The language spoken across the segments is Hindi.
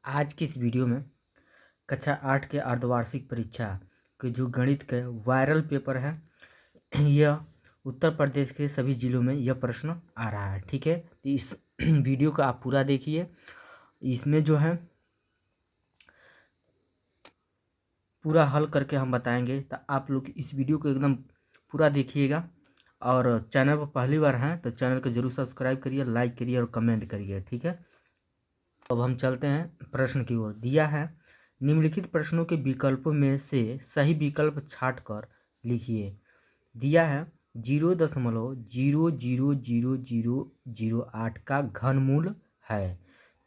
आज की इस वीडियो में कक्षा 8 के अर्धवार्षिक परीक्षा के जो गणित के वायरल पेपर है यह उत्तर प्रदेश के सभी जिलों में यह प्रश्न आ रहा है। ठीक है, तो इस वीडियो को आप पूरा देखिए। इसमें जो है पूरा हल करके हम बताएंगे, तो आप लोग इस वीडियो को एकदम पूरा देखिएगा। और चैनल पर पहली बार हैं तो चैनल को जरूर सब्सक्राइब करिए, लाइक करिए और कमेंट करिए। ठीक है, अब हम चलते हैं प्रश्न की ओर। दिया है, निम्नलिखित प्रश्नों के विकल्पों में से सही विकल्प छांटकर लिखिए। दिया है 0.000008 का घनमूल है।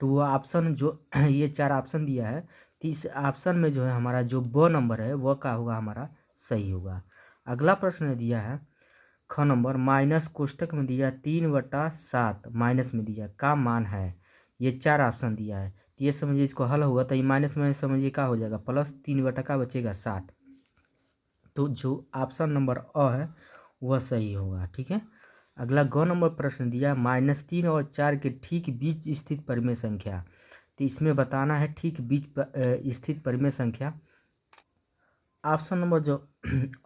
तो वो ऑप्शन जो ये 4 ऑप्शन दिया है, तो इस ऑप्शन में जो है हमारा जो ब नंबर है वह का होगा, हमारा सही होगा। अगला प्रश्न दिया है ख नंबर, माइनस कोष्टक में दिया 3/7 माइनस में दिया का मान है। ये 4 ऑप्शन दिया है, तो ये समझिए इसको हल हुआ तो ये माइनस में समझिए क्या हो जाएगा, प्लस 3 का बचेगा 7। तो जो ऑप्शन नंबर अ है वह सही होगा। ठीक है, अगला ग नंबर प्रश्न दिया -3 और 4 के ठीक बीच स्थित परिमेय संख्या। तो इसमें बताना है ठीक बीच स्थित परिमेय संख्या। ऑप्शन नंबर जो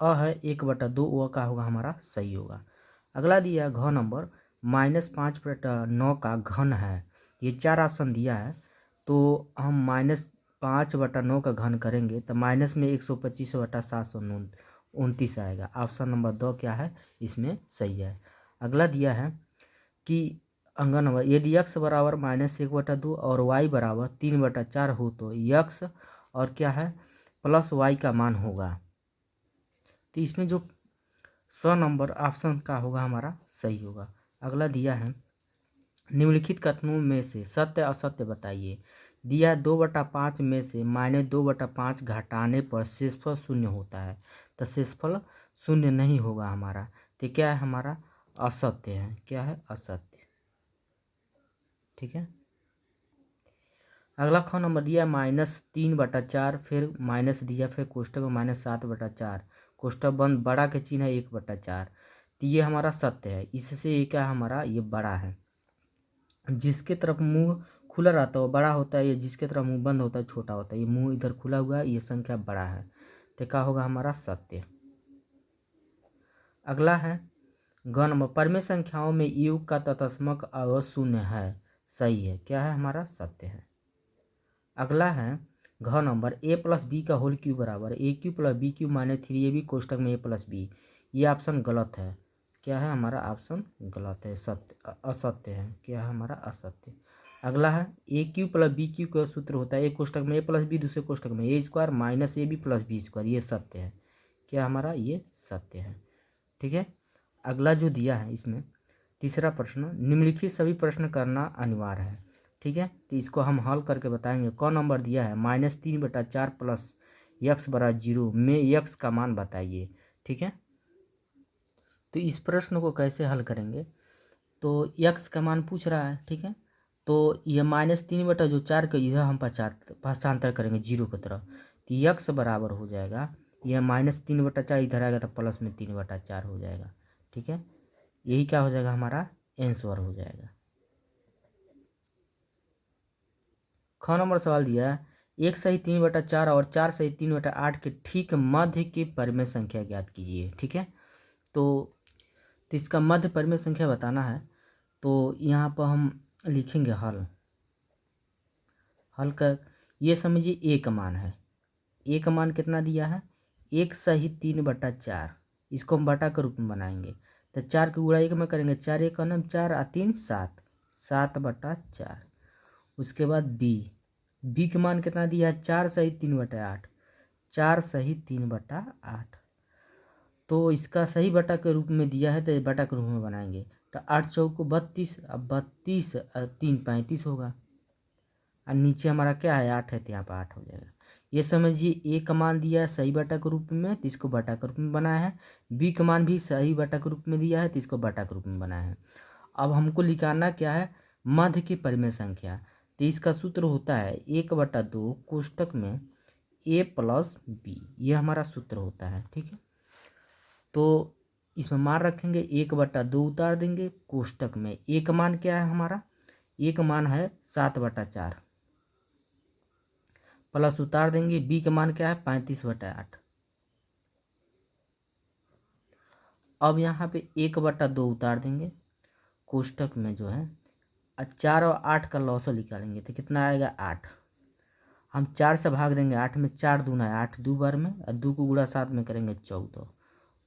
अ है 1/2 वह का होगा, हमारा सही होगा। अगला दिया घ नंबर, -5/9 का घन है। ये 4 ऑप्शन दिया है, तो हम -5/9 का घन करेंगे तो माइनस में 125/729 आएगा। ऑप्शन नंबर 2 क्या है, इसमें सही है। अगला दिया है कि अंगन नंबर, यदि x बराबर -1/2 और y बराबर 3/4 हो तो x और क्या है प्लस y का मान होगा। तो इसमें जो स नंबर ऑप्शन का होगा, हमारा सही होगा। अगला दिया है, निम्नलिखित कथनों में से सत्य असत्य बताइए। दिया 2/5 में से -2/5 घटाने पर शेषफल 0 होता है। तो शेषफल 0 नहीं होगा हमारा, तो क्या है हमारा असत्य है। क्या है, असत्य। ठीक है, अगला ख नंबर दिया -3/4, फिर माइनस दिया, फिर कोष्टक में -7/4, कोष्टक बंद, बड़ा के चिन्ह है 1/4। तो ये हमारा सत्य है। इससे ये क्या हमारा, ये बड़ा है। जिसके तरफ मुंह खुला रहता है वो बड़ा होता है, ये जिसके तरफ मुंह बंद होता है छोटा होता है। ये मुंह इधर खुला हुआ है, ये संख्या बड़ा है, तो क्या होगा हमारा सत्य। अगला है ग नंबर, परिमेय संख्याओं में योग का तत्समक अवयव 0 है। सही है। क्या है, हमारा सत्य है। अगला है घ नंबर, a+b का होल क्यूब बराबर a³ + b³ - 3ab कोष्टक में a+b। ये ऑप्शन गलत है। क्या है, हमारा ऑप्शन गलत है, सत्य असत्य है। क्या है, हमारा असत्य। अगला है a³ + b³ का सूत्र होता है एक कोष्टक में a+b, दूसरे कोष्टक में a² - ab + b²। ये सत्य है। क्या हमारा, ये सत्य है। ठीक है, अगला जो दिया है इसमें तीसरा प्रश्न, निम्नलिखित सभी प्रश्न करना अनिवार्य है। ठीक है, तो इसको हम हल करके बताएंगे। क नंबर दिया है -3/4 प्लस x बराबर 0 में x का मान बताइए। ठीक है, तो इस प्रश्न को कैसे हल करेंगे, तो x का मान पूछ रहा है। ठीक है, तो यह -3/4 का इधर हम पक्षांतर करेंगे 0 की तरफ, तो x बराबर हो जाएगा, यह -3/4 इधर आएगा तो प्लस में 3/4 हो जाएगा। ठीक है, यही क्या हो जाएगा, हमारा आंसर हो जाएगा। ख नंबर सवाल दिया है 1 सही 3/4 और 4 सही 3/8 के ठीक मध्य की परिमेय संख्या ज्ञात कीजिए। ठीक है, तो इसका मध्य परिमेय संख्या बताना है। तो यहाँ पर हम लिखेंगे हल कर, ये समझिए ए का मान है। ए का मान कितना दिया है, 1 सही 3/4। इसको हम बटा के रूप में बनाएंगे, तो 4 की गुणा 1 में करेंगे, 4 1 9 4 और 3 7, 7/4। उसके बाद बी का मान कितना दिया है, 4 सही 3/8, 4 सही 3/8। तो इसका सही बटा के रूप में दिया है, तो बटा के रूप में बनाएंगे, तो 8 चौको 32, अब 32 3 35 होगा, और नीचे हमारा क्या है 8 है, तो यहाँ पर 8 हो जाएगा। ये समझिए ए का मान दिया है सही बटा के रूप में, तो इसको बटा के रूप में बनाया है। बी का मान भी सही बटा के रूप में दिया है, तो इसको बटा के रूप में बनाया है। अब हमको निकालना क्या है, मध्य की परिमेय संख्या। तो इसका सूत्र होता है 1/2 कोष्टक में a + b, ये हमारा सूत्र होता है। ठीक है, तो इसमें मान रखेंगे 1/2 उतार देंगे, कोष्टक में a का मान क्या है हमारा, a का मान है 7/4। प्लस उतार देंगे, बी का मान क्या है 35/8। अब यहाँ पे 1/2 उतार देंगे कोष्टक में जो है, 4 और 8 का लॉस निकालेंगे तो कितना आएगा 8। हम 4 से भाग देंगे, 8 में 4 दूना है 8 दो बार में, और 2 को गुणा 7 में करेंगे 14,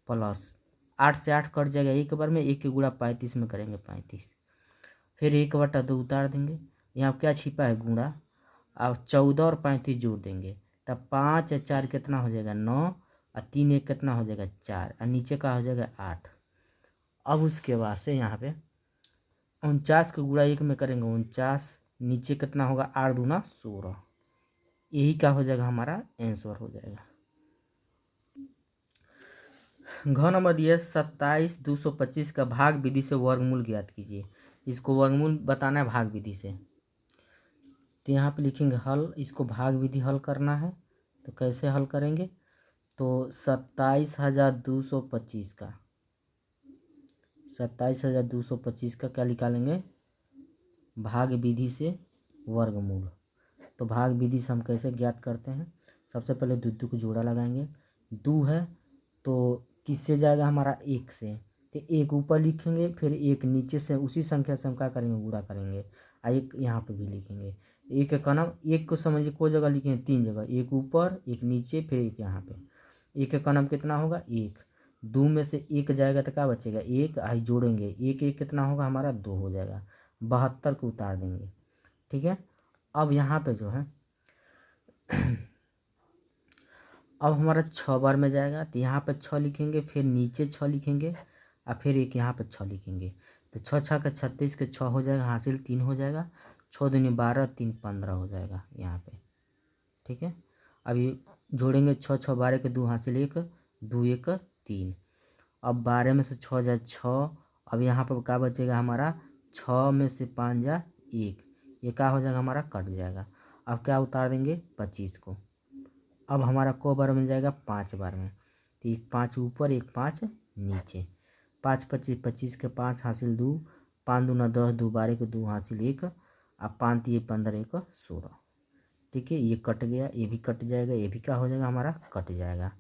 प्लस 8 से 8 कट जाएगा एक बार में, 1 के गुणा 35 में करेंगे 35। फिर 1/2 उतार देंगे, यहाँ क्या छिपा है गुणा। अब 14 और 35 जोड़ देंगे तब 5 और 4 कितना हो जाएगा 9, और 3 1 कितना हो जाएगा 4, और नीचे का हो जाएगा 8। अब उसके बाद से यहाँ पे 49 का गुणा 1 में करेंगे 49, नीचे कितना होगा 8 दूना 16। यही क्या हो जाएगा हमारा आंसर हो जाएगा। घ नंबर दिया 27/225 का भाग विधि से वर्गमूल ज्ञात कीजिए। इसको वर्गमूल बताना है भाग विधि से, तो यहाँ पे लिखेंगे हल। इसको भाग विधि हल करना है तो कैसे हल करेंगे, तो 27,225 का 27,225 का क्या निकालेंगे भाग विधि से वर्गमूल। तो भाग विधि से हम कैसे ज्ञात करते हैं, सबसे पहले दो को जोड़ा लगाएंगे। 2 है तो किससे जाएगा हमारा 1 से, तो 1 ऊपर लिखेंगे, फिर 1 नीचे से, उसी संख्या से हम क्या करेंगे गुणा करेंगे, और 1 यहाँ पे भी लिखेंगे। एक का नाम 1 को समझिए कोई जगह लिखेंगे 3 जगह, 1 ऊपर 1 नीचे फिर 1 यहाँ पे। 1 का नाम कितना होगा 1, 2 में से 1 जाएगा तो क्या बचेगा 1, आई जोड़ेंगे 1 1 कितना होगा हमारा 2 हो जाएगा। 72 को उतार देंगे, ठीक है। अब यहाँ पे जो है अब हमारा 6 बार में जाएगा तो यहाँ पे 6 लिखेंगे, फिर नीचे 6 लिखेंगे, और फिर एक यहाँ पे 6 लिखेंगे। तो 6 6 का 36 के 6 हो जाएगा, हासिल 3 हो जाएगा। 6 दूनी 12, 3 15 हो जाएगा यहाँ पे, ठीक है। अब ये जोड़ेंगे 6 6 12 के 2 हासिल 1, 2 1 3। अब 12 में से 6 जाए 6, अब यहाँ पर क्या बचेगा हमारा 6 में से 5 जा 1, ये क्या हो जाएगा हमारा कट जाएगा। अब क्या उतार देंगे 25 को। अब हमारा को बार में जाएगा 5 बार में, तो 1 5 ऊपर 1 5 नीचे। 5 25 25 के 5 हासिल 2, 5 दूना 10, 2 12 के 2 हासिल 1, अब 5 ये 15 1 16, ठीक है। ये कट गया, ये भी कट जाएगा, ये भी क्या हो जाएगा हमारा कट जाएगा,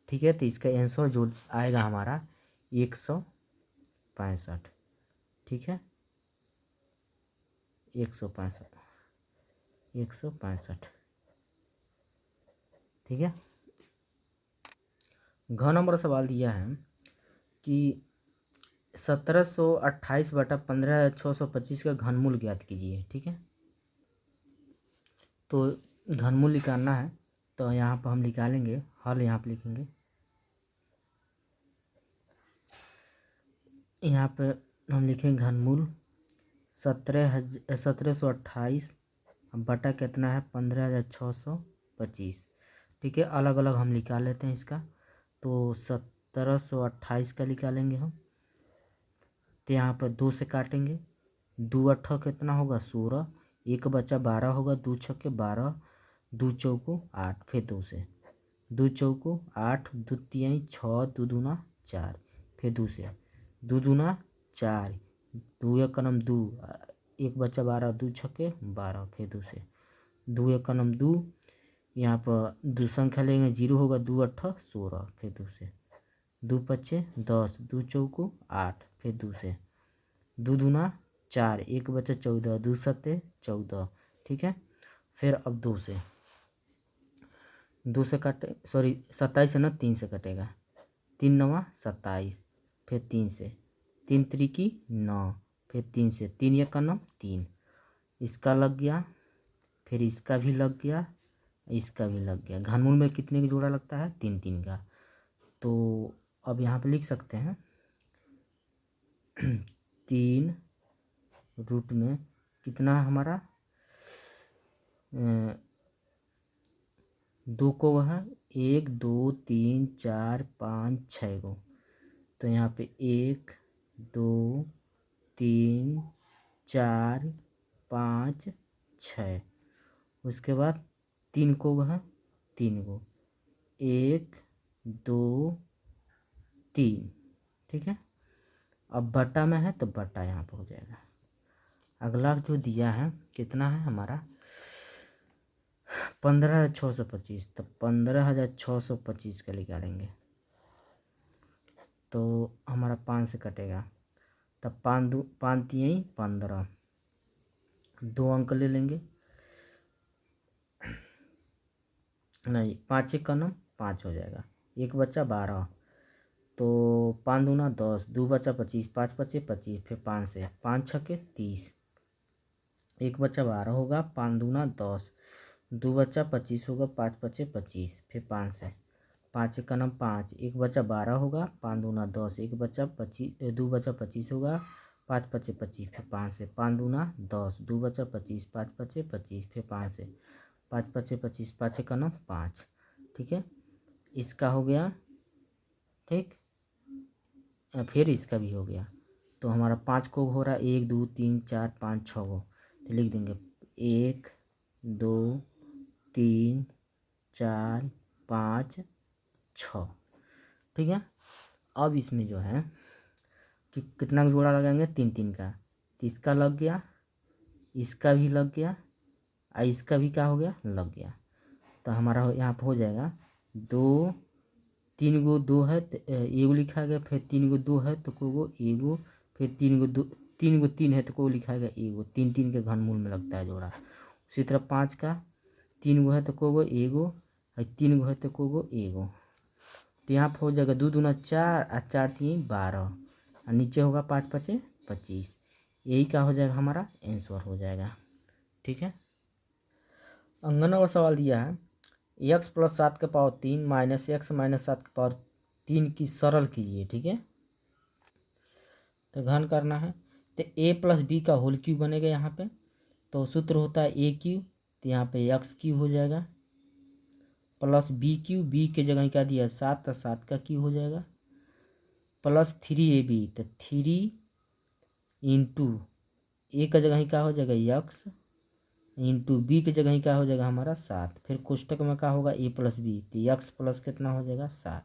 ठीक है। तो इसका आंसर जो आएगा हमारा 165, ठीक है। 165, ठीक है। घ नंबर सवाल दिया है कि 1728/15,625 का घनमूल ज्ञात कीजिए, ठीक है। तो घनमूल निकालना है तो यहाँ पर हम निकालेंगे हल, यहाँ पर लिखेंगे, यहाँ पे हम लिखेंगे घनमूल 1728 बटा कितना है 15,625, ठीक है। अलग अलग हम निकाल लेते हैं इसका। तो 1728 का निकालेंगे हम, तो यहाँ पर 2 से काटेंगे, 2 8 कितना होगा 16, 1 बचा 12 होगा, 2 6 12, 2 चौको 8, फिर 2 से 2 चौको 8, 2 तिहाई 6, 2 दूना 4, फिर 2 से 2 दूना 4, 2 एक कलम 2, 1 बचा 12, 2 छक्के 12, फिर 2 से 2 एक कलम 2, यहाँ पर 2 संख्या लेंगे 0 होगा, 2 8 16, फिर 2 से 2 पच्चे 10, 2 चौको 8, फिर 2 से 2 दूना 4, 1 बचा 14, 2 सत्ते 14, ठीक है। फिर अब 2 से काटे, सॉरी 27 है ना, 3 से कटेगा, 3 9 27, फिर 3 से 3 त्रिकी 9, फिर 3 से 3 1 का 9 3, इसका लग गया, फिर इसका भी लग गया, इसका भी लग गया। घनमूल में कितने का जोड़ा लगता है 3 3 का। तो अब यहाँ पे लिख सकते हैं 3 रूट में कितना है हमारा 2 को है 1 2 3 4 5 6 को। तो यहाँ पे 1 2 3 4 5 6, उसके बाद 3 को है 3 को 1 2 3, ठीक है। अब बटा में है तो बटा यहाँ पर हो जाएगा। अगला जो दिया है कितना है हमारा 15,625, तो 15,625 का निकालेंगे तो हमारा 5 से कटेगा, तब 5 तियाई 15, 2 अंक ले लेंगे, नहीं 5 एक का 5 हो जाएगा, एक बच्चा 12, तो 5 दूना 10, 2 बचा 25, 5 पचे 25, फिर 5 से 5 छके 30, एक बच्चा 12 होगा, 5 दूना 10, 2 बच्चा 25 होगा, 5 पचे 25, फिर 5 से 5 एक का 5, एक बच्चा 12 होगा, 5 दूना 10, एक बच्चा 25, 2 बच्चा 25 होगा, 5 पचे 25, फिर 5 से 5 दूना 10, 2 बच्चा 25, 5 पचे 25, फिर 5 से 5 पचे 25, 5 एक का 5, ठीक है, इसका हो गया, ठीक, फिर इसका भी हो गया, तो हमारा 5 को हो रहा है 1 2 3 4 5 6 को, तो लिख देंगे 1 2 3 4 5 6, ठीक है। अब इसमें जो है कि कितना का जोड़ा लगाएंगे, 3 3 का, तो इसका लग गया, इसका भी लग गया, और इसका भी क्या हो गया, लग गया, तो हमारा यहाँ पर हो जाएगा 2 3 गो 2 है तो एगो लिखा गया, फिर 3 गो 2 है तो को गो एगो, फिर 3 गो 2 3 गो 3 है तो को लिखा गया एगो, 3 3 के घनमूल में लगता है जोड़ा। उसी तरह 5 का 3 गो है तो को गो एगो, और 3 गो है तो को गो एगो, तो यहाँ पर हो जाएगा 2 दूना 4 और 4 3 12, और नीचे होगा 5 पचे 25, यही क्या हो जाएगा, हमारा आंसर हो जाएगा, ठीक है। अंगन और सवाल दिया है x प्लस 7 के पावर 3 माइनस एक्स माइनस 7 के पावर 3 की सरल कीजिए, ठीक है, तो घन करना है, तो a प्लस बी का होल क्यूब बनेगा यहाँ पे, तो सूत्र होता है a क्यूब, तो यहाँ पे x क्यूब हो जाएगा, प्लस बी क्यूब, बी के जगह क्या दिया 7, तो 7 का क्यूब हो जाएगा, प्लस 3ab, तो 3 इंटू ए का जगह क्या हो जाएगा x, इंटू बी की जगह क्या हो जाएगा हमारा 7, फिर कोष्टक में क्या होगा a प्लस बी, तो x प्लस कितना हो जाएगा 7,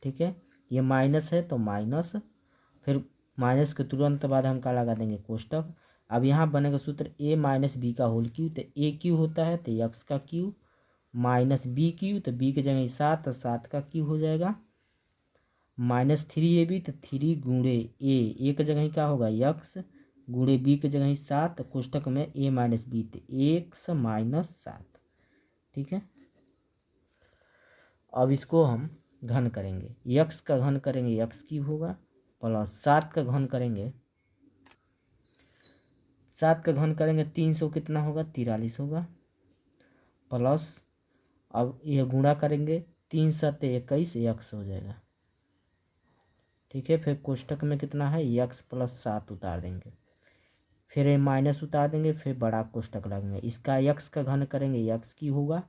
ठीक है, ये माइनस है तो माइनस, फिर माइनस के तुरंत बाद हम क्या लगा देंगे कोष्टक। अब यहाँ बनेगा सूत्र a माइनस बी का होल क्यू, तो a क्यू होता है तो x का क्यू, माइनस बी क्यू, तो b की जगह 7, तो 7 का क्यू हो जाएगा, माइनस 3ab, तो 3 गुणे a की जगह क्या होगा x, गुणे बी की जगह 7, कोष्टक में a माइनस बी, तो x माइनस 7, ठीक है। अब इसको हम घन करेंगे, x का घन करेंगे x क्यूब होगा, प्लस 7 का घन करेंगे, 7 का घन करेंगे 300 कितना होगा 43 होगा, प्लस अब ये गुणा करेंगे 3 7 21 x हो जाएगा, ठीक है, फिर कोष्टक में कितना है x प्लस 7 उतार देंगे, फिर ये माइनस उतार देंगे, फिर बड़ा कोष्टक लगेंगे, इसका x का घन करेंगे x की होगा,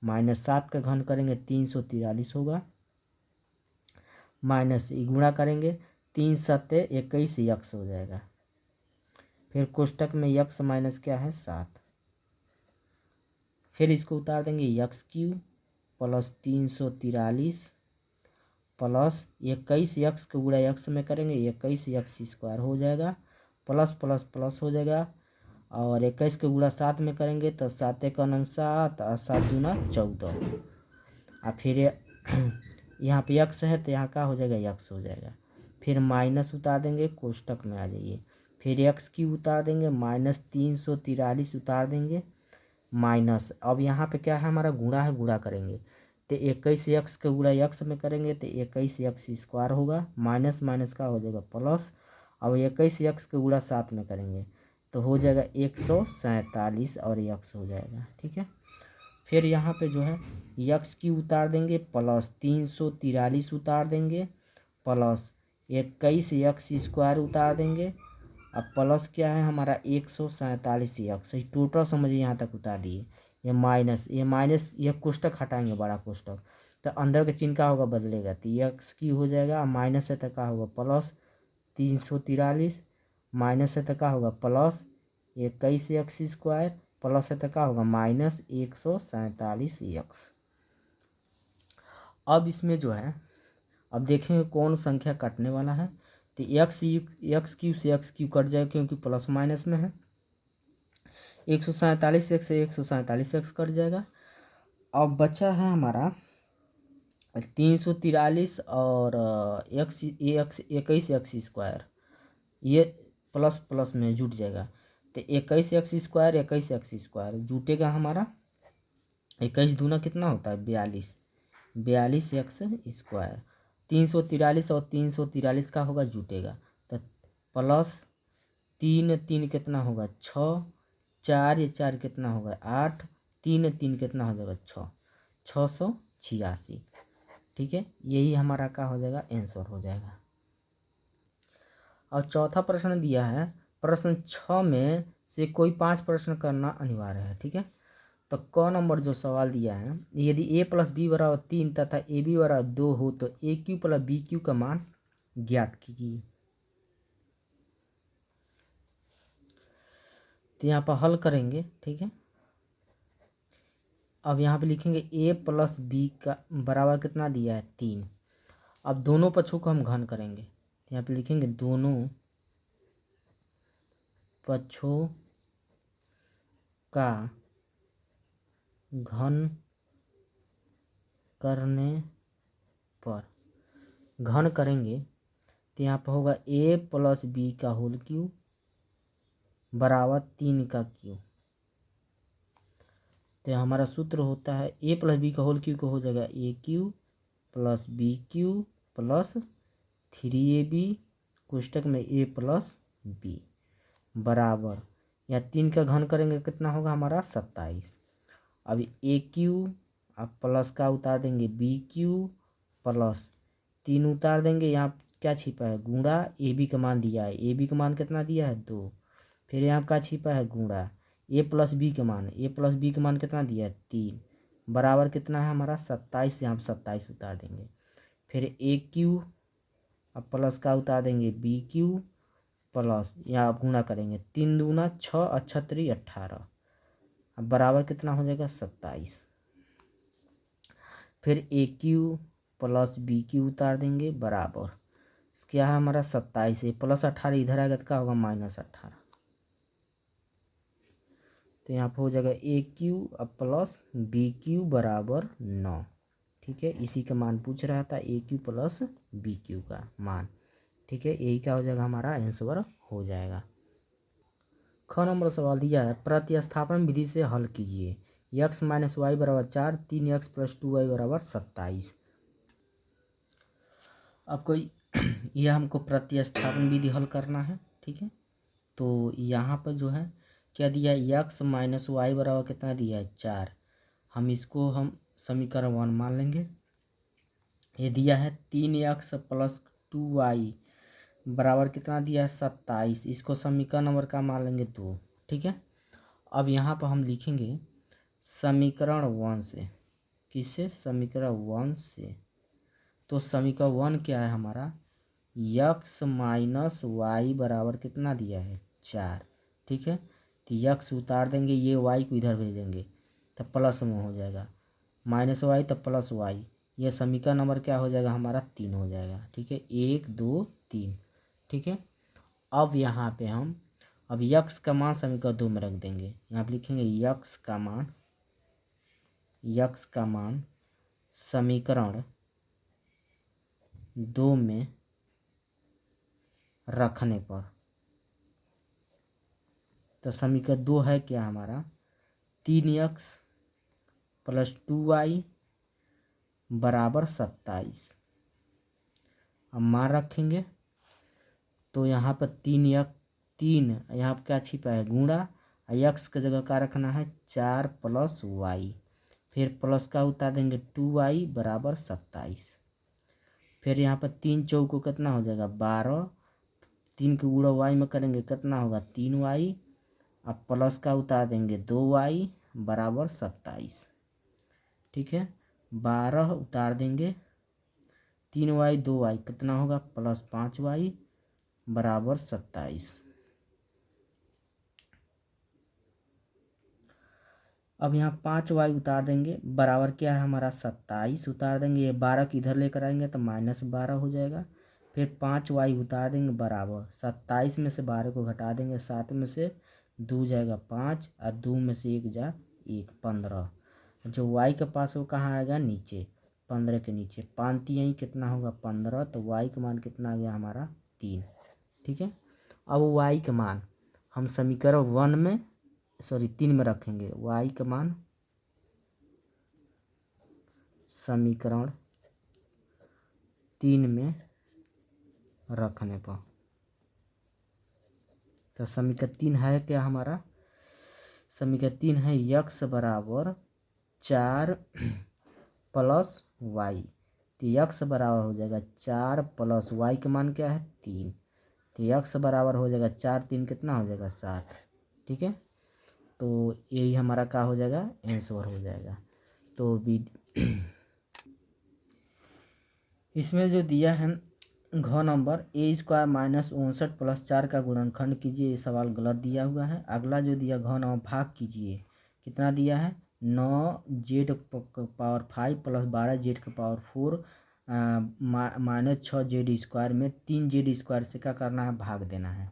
माइनस 7 का घन करेंगे 343 होगा, माइनस गुणा करेंगे 3 7 21 x हो जाएगा, फिर कोष्टक में x माइनस क्या है 7, फिर इसको उतार देंगे x cube plus 343 plus 21 x को गुणा x में करेंगे 21 x स्क्वायर हो जाएगा, प्लस प्लस प्लस हो जाएगा, और 21 को गुणा 7 में करेंगे तो 7 एक 7 और 7 दूना 14, और फिर यहाँ पे x है तो यहाँ क्या हो जाएगा x हो जाएगा, फिर माइनस उतार देंगे कोष्टक में आ जाइए, फिर x क्यूब उतार देंगे, माइनस 343 उतार देंगे, माइनस अब यहाँ पे क्या है हमारा गुणा है, गुणा करेंगे तो 21 x का गुणा x में करेंगे तो 21 x स्क्वायर होगा, माइनस माइनस का हो जाएगा प्लस, अब 21 x का गुणा 7 में करेंगे तो हो जाएगा 147 और x हो जाएगा, ठीक है। फिर यहाँ पे जो है x की उतार देंगे, प्लस 343 उतार देंगे, प्लस 21 x स्क्वायर उतार देंगे, अब प्लस क्या है हमारा 147 x, टोटल समझिए यहाँ तक उतार दिए, ये माइनस ये कोष्टक हटाएंगे बड़ा कोष्टक, तो अंदर के चिन्ह का होगा बदलेगा, तो x की हो जाएगा, माइनस है तो क्या होगा प्लस 343, माइनस है तो क्या होगा प्लस 21 x स्क्वायर, प्लस है तो क्या होगा माइनस 147 x। अब इसमें जो है अब देखेंगे कौन संख्या कटने वाला है, तो x क्यूब से x क्यूब कट जाएगा क्योंकि प्लस माइनस में है, 147x से 147x कट जाएगा। अब बचा है हमारा 343 और एक्स 21x², ये प्लस प्लस में जुट जाएगा। तो 21x² जुटेगा हमारा। 21 दूना कितना होता है 42, 42x²। 343 और 343 का होगा जुटेगा, तो प्लस 3 3 कितना होगा 6, 4 ये 4 कितना होगा 8, 3 3 कितना हो जाएगा 6, 686। ठीक है, यही हमारा क्या हो जाएगा आंसर हो जाएगा। और चौथा प्रश्न दिया है, प्रश्न 6 में से कोई 5 प्रश्न करना अनिवार्य है। ठीक है, तो क नंबर जो सवाल दिया है, यदि a + b = 3 तथा ab = 2 हो तो aq + bq का मान ज्ञात कीजिए। तो यहाँ पर हल करेंगे। ठीक है, अब यहाँ पे लिखेंगे a + b का बराबर कितना दिया है 3। अब दोनों पक्षों को हम घन करेंगे, तो यहाँ पे लिखेंगे दोनों पक्षों का घन करने पर, घन करेंगे तो यहाँ पर होगा a + b² बराबर 3 का क्यूब। तो हमारा सूत्र होता है a + b² को हो जाएगा a³ + b³ + 3ab कोष्टक में a + b बराबर, या 3 का घन करेंगे कितना होगा हमारा 27। अब a³ अब प्लस का उतार देंगे b³ प्लस 3 उतार देंगे, यहाँ क्या छिपा है गुणा, ए बी का मान दिया है, ए बी का मान कितना दिया है 2। फिर यहाँ क्या छिपा है गुणा a + b का मान, a + b का मान कितना दिया है 3 बराबर कितना है हमारा 27। यहाँ पर 27 उतार देंगे। फिर a³ अब प्लस का उतार देंगे b³ प्लस यहाँ आप गुणा करेंगे 3 दूना 6 और 6 18, अब बराबर कितना हो जाएगा 27। फिर a³ + b³ उतार देंगे बराबर क्या है हमारा 27 है, प्लस 18 इधर आएगा तो क्या होगा -18। तो यहाँ पर हो जाएगा a³ अब प्लस b³ बराबर 9। ठीक है, इसी का मान पूछ रहा था a³ + b³ का मान। ठीक है, यही क्या हो जाएगा हमारा आंसर हो जाएगा। ख नंबर सवाल दिया है, प्रतिस्थापन विधि से हल कीजिए। x - y = 4, 3x + 2y = 27। अब कोई यह हमको प्रतिस्थापन विधि हल करना है। ठीक है, तो यहाँ पर जो है क्या दिया है x - y बराबर कितना दिया है 4, हम इसको हम समीकरण 1 मान लेंगे। ये दिया है 3x + 2y बराबर कितना दिया है 27, इसको समीकरण नंबर का मान लेंगे 2। ठीक है, अब यहाँ पर हम लिखेंगे समीकरण 1 से, किससे समीकरण 1 से, तो समीकरण 1 क्या है हमारा x - y बराबर कितना दिया है 4। ठीक है, तो x उतार देंगे, ये y को इधर भेजेंगे तो प्लस में हो जाएगा, -y तो प्लस y, ये समीकरण नंबर क्या हो जाएगा हमारा 3 हो जाएगा। ठीक है, 1 2 3। ठीक है, अब यहाँ पे हम अब यक्स का मान समीकरण 2 में रख देंगे। यहाँ पे लिखेंगे यक्स का मान समीकरण 2 में रखने पर, तो समीकरण 2 है क्या हमारा 3x + 2y बराबर 27। अब मान रखेंगे तो यहाँ पर 3 यहाँ पर क्या छिपा है गुणा, यक्स की जगह क्या रखना है 4 + y, फिर प्लस का उतार देंगे 2y बराबर 27। फिर यहाँ पर 3 चौको कितना हो जाएगा 12, 3 के गुणा y में करेंगे कितना होगा 3y, अब प्लस का उतार देंगे 2y बराबर 27। ठीक है, 12 उतार देंगे 3y 2y कितना होगा +5y बराबर 27। अब यहाँ 5y उतार देंगे बराबर क्या है हमारा 27 उतार देंगे, ये 12 की इधर लेकर आएंगे तो -12 हो जाएगा। फिर 5y उतार देंगे बराबर 27 में से 12 को घटा देंगे, 7 में से 2 जाएगा 5 और 2 में से 1 जा 1 15। जो y के पास वो कहाँ आएगा नीचे 15 के नीचे 5 यहीं कितना होगा 15, तो y का मान कितना आ गया हमारा 3। ठीक है, अब y का मान हम समीकरण 3 में रखेंगे। y का मान समीकरण 3 में रखने पर, तो समीकरण 3 है क्या हमारा, समीकरण 3 है x बराबर 4 प्लस वाई। तो x बराबर हो जाएगा 4 प्लस वाई का मान क्या है 3। तो x बराबर हो जाएगा 4 3 कितना हो जाएगा 7। ठीक है, तो यही हमारा क्या हो जाएगा आंसर हो जाएगा। तो इसमें जो दिया है घ नंबर a² माइनस 59 प्लस 4 का गुणनखंड कीजिए, ये सवाल गलत दिया हुआ है। अगला जो दिया घ नंबर भाग कीजिए, कितना दिया है 9z पावर 5 प्लस 12z का पावर 4 माइनस 6z² में 3z² से क्या करना है भाग देना है।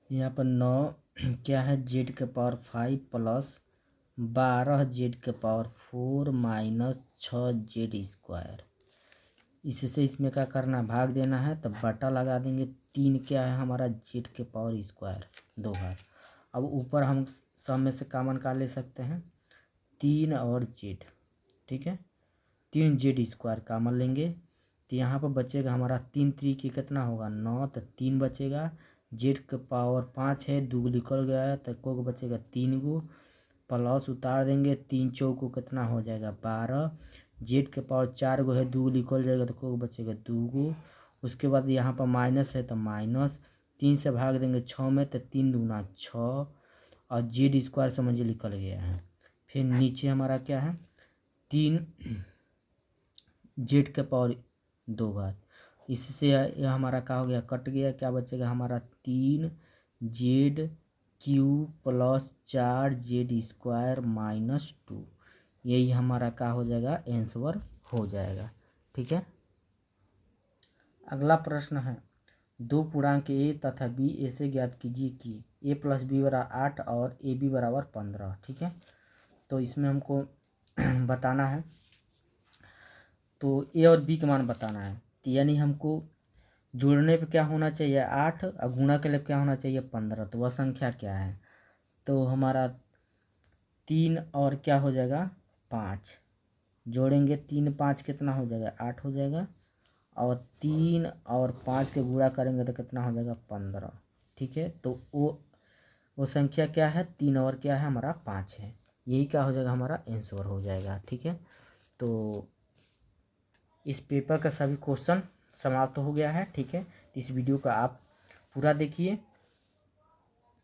यहाँ पर 9 क्या है z के पावर 5 प्लस 12z के पावर 4 माइनस 6z²। इससे इसमें क्या करना है भाग देना है, तब बटा लगा देंगे। 3 क्या है हमारा z के पावर स्क्वायर 2 बार। अब ऊपर हम सब में से कॉमन का ले सकते हैं 3 और z। ठीक है, 3z² कॉमन लेंगे तो यहाँ पर बचेगा हमारा 3 3 की कितना होगा 9, तो 3 बचेगा। z के पावर 5 है, 2 निकल गया है तो को बचेगा 3 गो, प्लस उतार देंगे 3 4 को कितना हो जाएगा 12। z के पावर 4 गो है, 2 निकल जाएगा तो को बचेगा 2 गो। उसके बाद यहाँ पर माइनस है तो माइनस 3 से भाग देंगे 6 में तो 3 दूना 6 और z² समझिए निकल गया है। फिर नीचे हमारा क्या है 3 z के पावर 2 घात। इससे यह हमारा क्या हो गया कट गया, क्या बचेगा हमारा 3z³ प्लस 4z² माइनस 2। यही हमारा क्या हो जाएगा आंसर हो जाएगा। ठीक है, अगला प्रश्न है 2 पूर्णांक a तथा b ऐसे ज्ञात कीजिए कि a प्लस बी बराबर 8 और ए बी बराबर 15। ठीक है, तो इसमें हमको बताना है, तो ए और बी का मान बताना है। तो यानी हमको जोड़ने पे क्या होना चाहिए 8 और गुणा के लिए क्या होना चाहिए 15। तो वह संख्या क्या है, तो हमारा 3 और क्या हो जाएगा 5 जोड़ेंगे 3 5 कितना हो जाएगा 8 हो जाएगा, और 3 और 5 के गुणा करेंगे तो कितना हो जाएगा 15। ठीक है, तो वो संख्या क्या है 3 और क्या है हमारा 5 है। यही क्या हो जाएगा हमारा आंसर हो जाएगा। ठीक है, तो इस पेपर का सभी क्वेश्चन समाप्त हो गया है। ठीक है, इस वीडियो का आप पूरा देखिए।